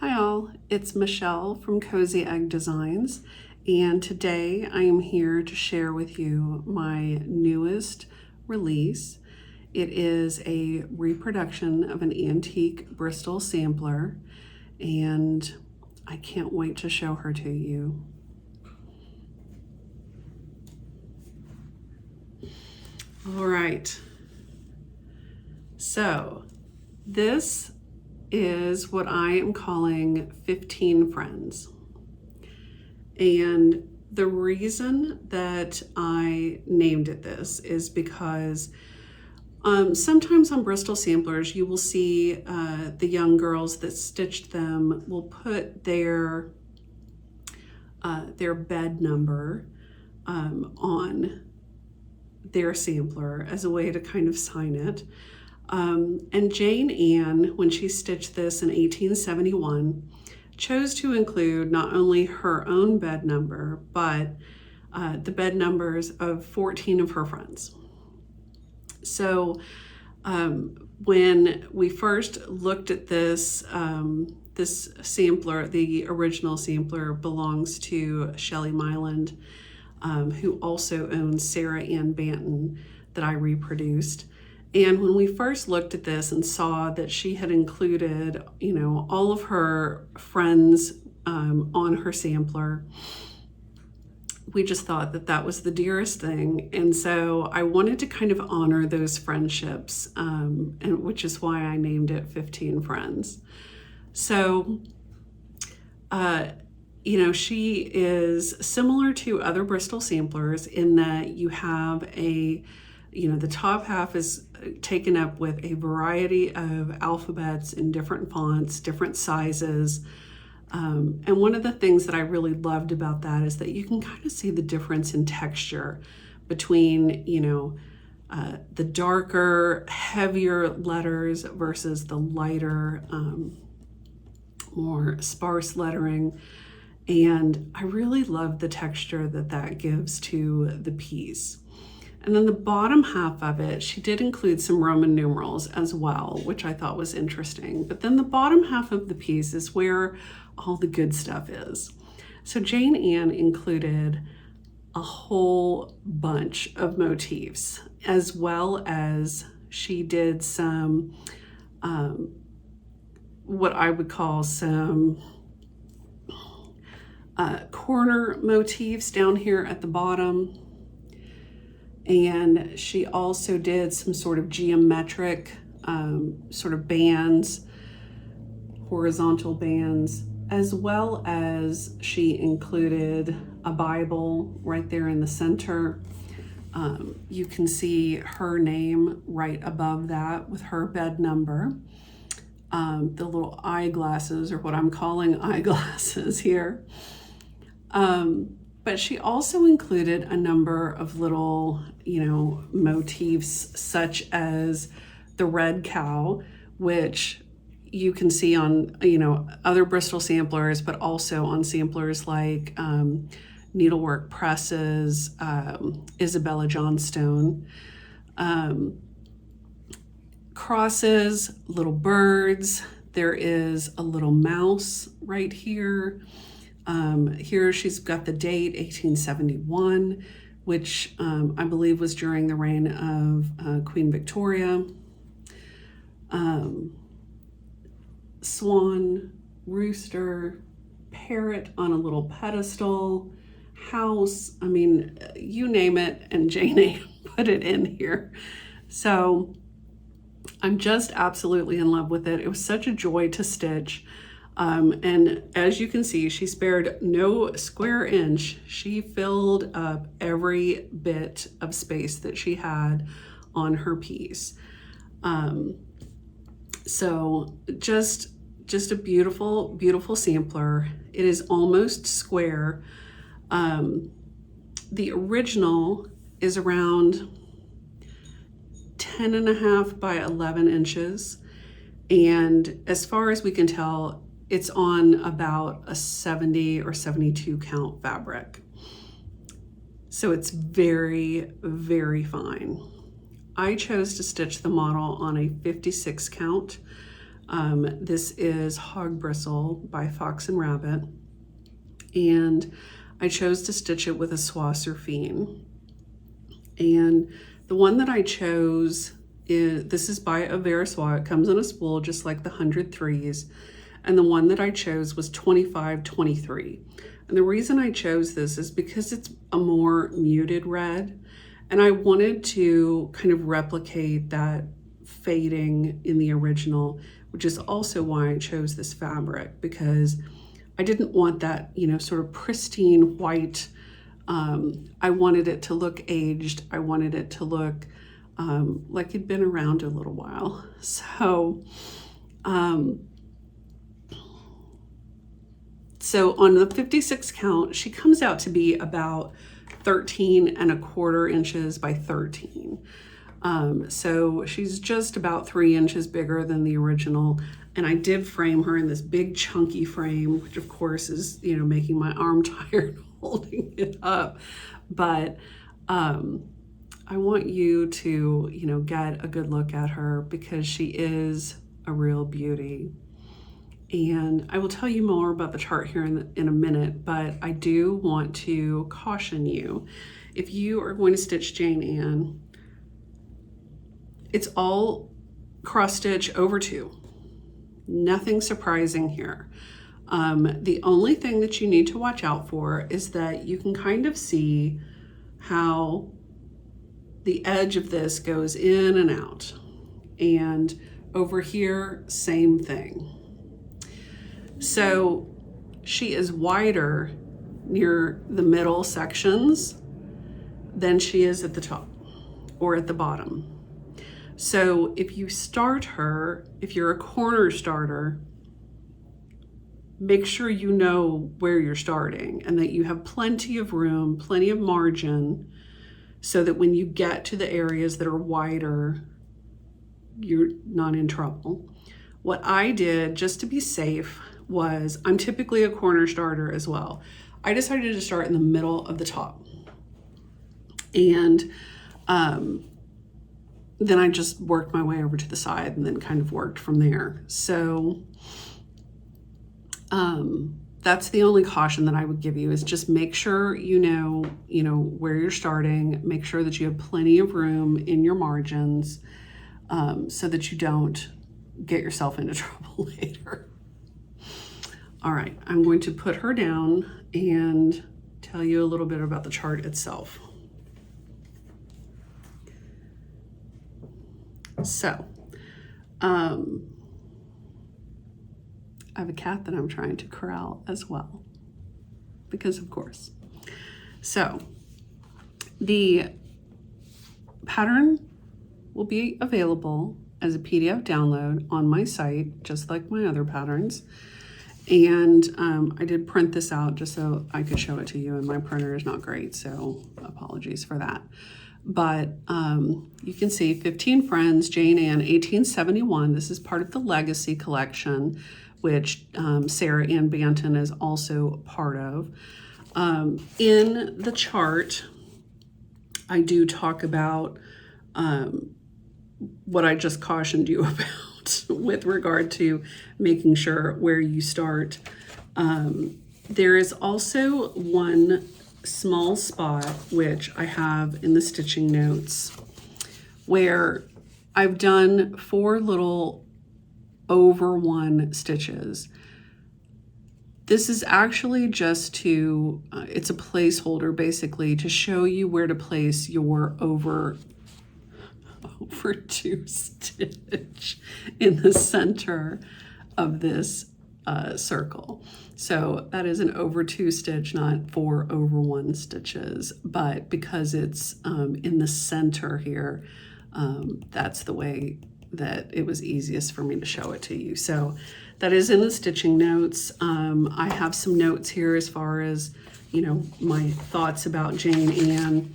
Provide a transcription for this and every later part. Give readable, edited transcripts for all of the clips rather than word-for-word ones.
Hi all, it's Michelle from Cozyegg Designs, and today I am here to share with you my newest release. It is a reproduction of an antique Bristol sampler, and I can't wait to show her to you. All right, so this is what I am calling 15 Friends. And the reason that I named it this is because sometimes on Bristol samplers, you will see the young girls that stitched them will put their bed number on their sampler as a way to kind of sign it. And Jane Ann, when she stitched this in 1871, chose to include not only her own bed number, but the bed numbers of 14 of her friends. So when we first looked at this, this sampler, the original sampler belongs to Shelley Myland, who also owns Sarah Ann Banton that I reproduced. And when we first looked at this and saw that she had included, all of her friends on her sampler, we just thought that that was the dearest thing. And so I wanted to kind of honor those friendships, and which is why I named it 15 Friends. So, she is similar to other Bristol samplers in that you have the top half is taken up with a variety of alphabets in different fonts, different sizes. And one of the things that I really loved about that is that you can kind of see the difference in texture between, the darker, heavier letters versus the lighter, more sparse lettering. And I really love the texture that gives to the piece. And then the bottom half of it, she did include some Roman numerals as well, which I thought was interesting. But then the bottom half of the piece is where all the good stuff is. So Jane Ann included a whole bunch of motifs, as well as she did some, what I would call some corner motifs down here at the bottom. And she also did some sort of geometric sort of bands, horizontal bands, as well as she included a Bible right there in the center. You can see her name right above that with her bed number. The little eyeglasses, or what I'm calling eyeglasses here. But she also included a number of little, motifs such as the red cow, which you can see on, other Bristol samplers, but also on samplers like Needlework Presses, Isabella Johnstone, crosses, little birds. There is a little mouse right here. Here she's got the date 1871, which I believe was during the reign of Queen Victoria. Swan, rooster, parrot on a little pedestal, house, you name it, and Jane Ann put it in here. So I'm just absolutely in love with it. It was such a joy to stitch. And as you can see, she spared no square inch. She filled up every bit of space that she had on her piece. So just a beautiful, beautiful sampler. It is almost square. The original is around 10.5 by 11 inches. And as far as we can tell, it's on about a 70 or 72 count fabric. So it's very, very fine. I chose to stitch the model on a 56 count This is Hog Bristle by Fox and Rabbit, and I chose to stitch it with a soie surfine. And the one that I chose this is by Avera Soie. It comes on a spool just like the 100 threes. And the one that I chose was 2523. And the reason I chose this is because it's a more muted red. And I wanted to kind of replicate that fading in the original, which is also why I chose this fabric, because I didn't want that, you know, sort of pristine white. I wanted it to look aged. I wanted it to look like it'd been around a little while. So, so on the 56 count, she comes out to be about 13¼ inches by 13. So she's just about 3 inches bigger than the original. And I did frame her in this big chunky frame, which of course is, you know, making my arm tired holding it up. But I want you to, you know, get a good look at her because she is a real beauty. And I will tell you more about the chart here in a minute, but I do want to caution you. If you are going to stitch Jane Ann, it's all cross stitch over 2. Nothing surprising here. The only thing that you need to watch out for is that you can kind of see how the edge of this goes in and out. And over here, same thing. So she is wider near the middle sections than she is at the top or at the bottom. So if you start her, if you're a corner starter, make sure you know where you're starting and that you have plenty of room, plenty of margin, so that when you get to the areas that are wider, you're not in trouble. What I did, just to be safe, was, I'm typically a corner starter as well. I decided to start in the middle of the top. And then I just worked my way over to the side and then kind of worked from there. So that's the only caution that I would give you, is just make sure you know where you're starting, make sure that you have plenty of room in your margins, so that you don't get yourself into trouble later. All right, I'm going to put her down and tell you a little bit about the chart itself. So, I have a cat that I'm trying to corral as well, because of course. So, the pattern will be available as a PDF download on my site, just like my other patterns. And I did print this out just so I could show it to you, and my printer is not great, so apologies for that. But you can see 15 Friends, Jane Ann, 1871. This is part of the Legacy collection, which Sarah Ann Banton is also part of. In the chart, I do talk about what I just cautioned you about with regard to making sure where you start. There is also one small spot, which I have in the stitching notes, where I've done 4 little over 1 stitches. This is actually just to, it's a placeholder basically to show you where to place your over 2 stitch in the center of this circle. So that is an over 2 stitch, not 4 over 1 stitches, but because it's in the center here, that's the way that it was easiest for me to show it to you. So that is in the stitching notes. I have some notes here as far as, you know, my thoughts about Jane Ann.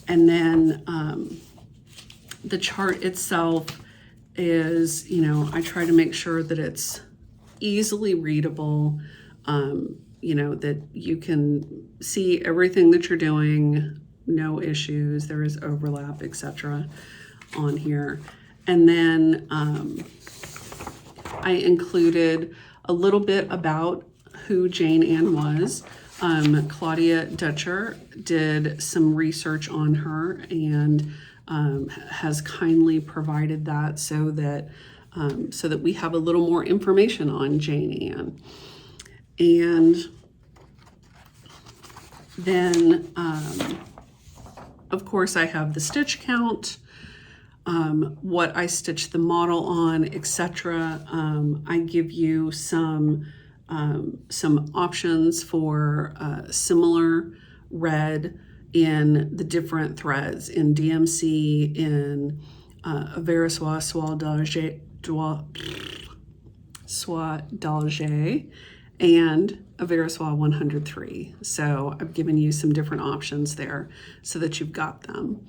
And then the chart itself is, you know, I try to make sure that it's easily readable, you know, that you can see everything that you're doing, no issues, there is overlap, etc. on here. And then I included a little bit about who Jane Ann was. Claudia Dutcher did some research on her and has kindly provided that so that we have a little more information on Jane Ann. And then, of course, I have the stitch count, what I stitched the model on, etc. I give you some options for similar red in the different threads, in DMC, in Verissois Soie d'Alger, and a Verissois 103. So I've given you some different options there so that you've got them.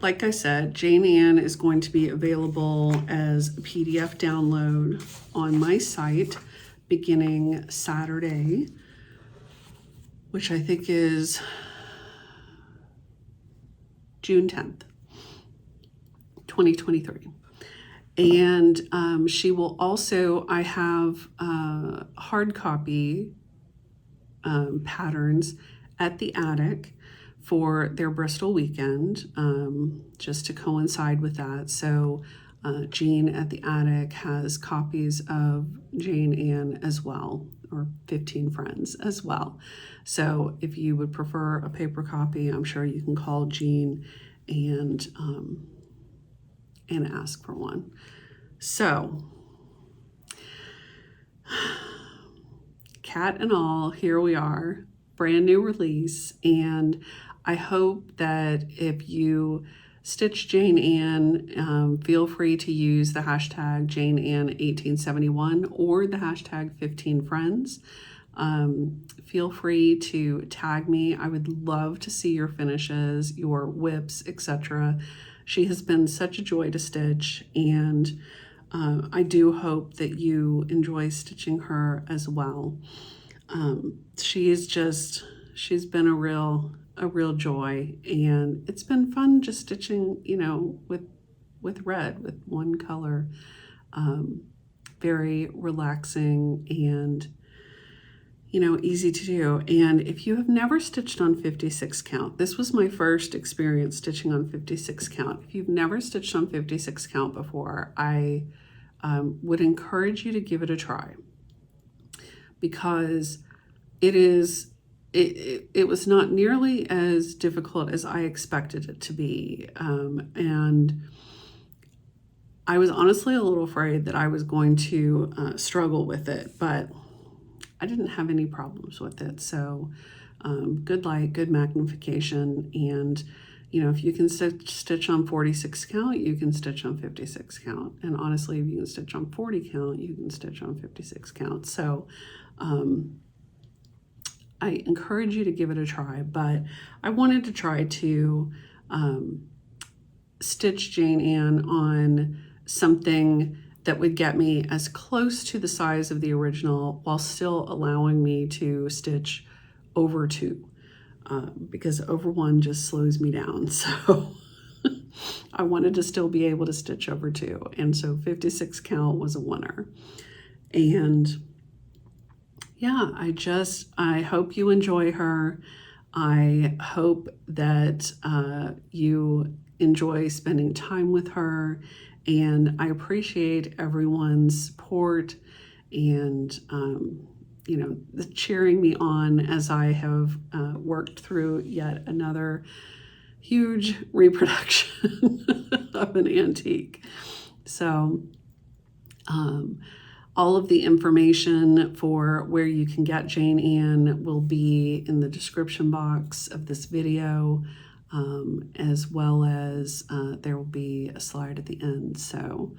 Like I said, Jane Ann is going to be available as a PDF download on my site beginning Saturday, which I think is June 10th, 2023. And she will also, I have hard copy patterns at the attic for their Bristol weekend, just to coincide with that. So Jean at the attic has copies of Jane Ann as well, or 15 Friends as well. So if you would prefer a paper copy, I'm sure you can call Jean and ask for one. So, cat and all, here we are, brand new release, and I hope that if you stitch Jane Ann, feel free to use the hashtag Jane Ann 1871 or the hashtag 15 Friends. Feel free to tag me. I would love to see your finishes, your whips, etc. She has been such a joy to stitch, and I do hope that you enjoy stitching her as well. She's been a real joy, and it's been fun just stitching, with red, with one color. Very relaxing and easy to do. And if you have never stitched on 56 count, this was my first experience stitching on 56 count. If you've never stitched on 56 count before, I would encourage you to give it a try, because it was not nearly as difficult as I expected it to be. And I was honestly a little afraid that I was going to struggle with it, but I didn't have any problems with it. So good light, good magnification. And, if you can stitch on 46 count, you can stitch on 56 count. And honestly, if you can stitch on 40 count, you can stitch on 56 count. So I encourage you to give it a try, but I wanted to try to stitch Jane Ann on something that would get me as close to the size of the original while still allowing me to stitch over 2, because over 1 just slows me down. So I wanted to still be able to stitch over 2. And so 56 count was a winner. And yeah, I hope you enjoy her. I hope that you enjoy spending time with her. And I appreciate everyone's support and, the cheering me on as I have worked through yet another huge reproduction of an antique. So all of the information for where you can get Jane Ann will be in the description box of this video. As well as there will be a slide at the end. So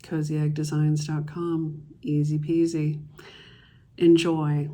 CozyeggDesigns.com, easy peasy. Enjoy.